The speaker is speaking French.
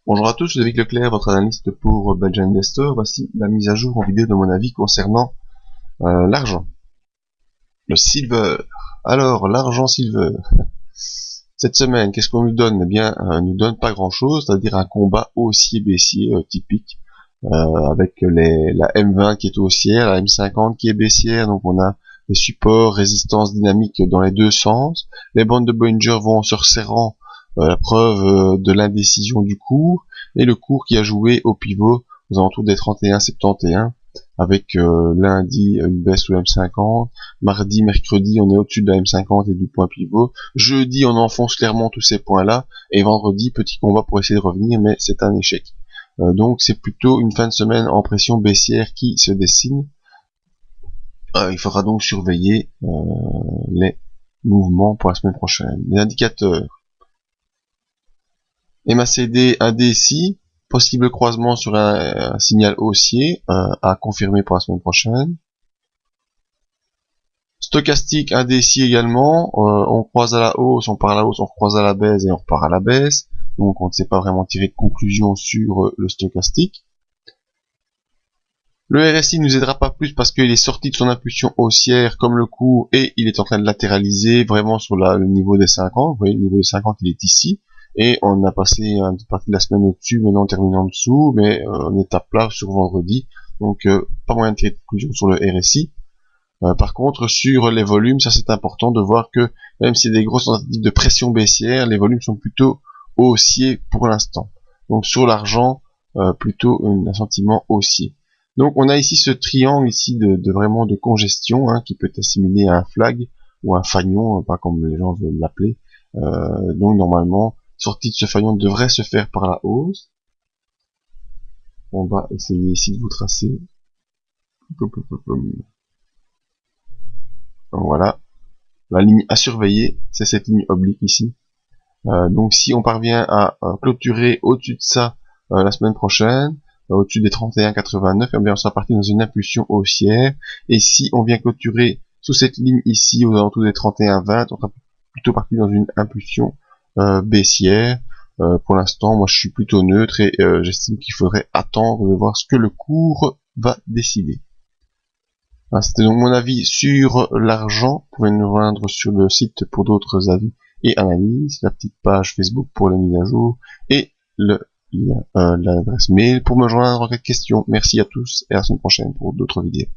Bonjour à tous, je suis David Leclerc, votre analyste pour Belgian Investor. Voici la mise à jour en vidéo de mon avis concernant l'argent, le silver. Alors, l'argent silver. Cette semaine, qu'est-ce qu'on nous donne? Eh bien, nous donne pas grand-chose, c'est-à-dire un combat haussier-baissier typique, avec la M20 qui est haussière, la M50 qui est baissière, donc on a des supports, résistances dynamiques dans les deux sens. Les bandes de Bollinger vont en se resserrant, la preuve de l'indécision du cours, et le cours qui a joué au pivot aux alentours des 31,71, avec lundi une baisse sous la M50, mardi, mercredi on est au-dessus de la M50 et du point pivot, jeudi on enfonce clairement tous ces points-là, et vendredi petit combat pour essayer de revenir, mais c'est un échec. Donc c'est plutôt une fin de semaine en pression baissière qui se dessine. Il faudra donc surveiller les mouvements pour la semaine prochaine. Les indicateurs. MACD, un DSI, possible croisement sur un signal haussier à confirmer pour la semaine prochaine. Stochastique, un DSI également, on croise à la hausse, on part à la hausse, on croise à la baisse et on repart à la baisse. Donc on ne sait pas vraiment tirer de conclusion sur le stochastique. Le RSI nous aidera pas plus parce qu'il est sorti de son impulsion haussière comme le cours et il est en train de latéraliser vraiment sur le niveau des 50. Vous voyez, le niveau des 50 il est ici. Et on a passé une partie de la semaine au-dessus, maintenant on termine en dessous, mais on est à plat sur vendredi. Donc pas moyen de tirer de conclusion sur le RSI. Par contre, sur les volumes, ça c'est important de voir que même si y a des grosses tentatives de pression baissière, les volumes sont plutôt haussiers pour l'instant. Donc sur l'argent, plutôt un sentiment haussier. Donc on a ici ce triangle ici de vraiment de congestion qui peut être assimilé à un flag ou un fanion, pas comme les gens veulent l'appeler. Donc normalement, sortie de ce fanion devrait se faire par la hausse. On va essayer ici de vous tracer. Donc voilà, la ligne à surveiller, c'est cette ligne oblique ici. Donc si on parvient à clôturer au-dessus de ça la semaine prochaine, au-dessus des 31,89, eh bien on sera parti dans une impulsion haussière. Et si on vient clôturer sous cette ligne ici, aux alentours des 31,20, on sera plutôt parti dans une impulsion baissière. Pour l'instant, moi je suis plutôt neutre et j'estime qu'il faudrait attendre de voir ce que le cours va décider. C'était donc mon avis sur l'argent. Vous pouvez nous rejoindre sur le site pour d'autres avis et analyses, la petite page Facebook pour les mises à jour et le lien, l'adresse mail pour me joindre en cas de questions. Merci à tous et à la semaine prochaine pour d'autres vidéos.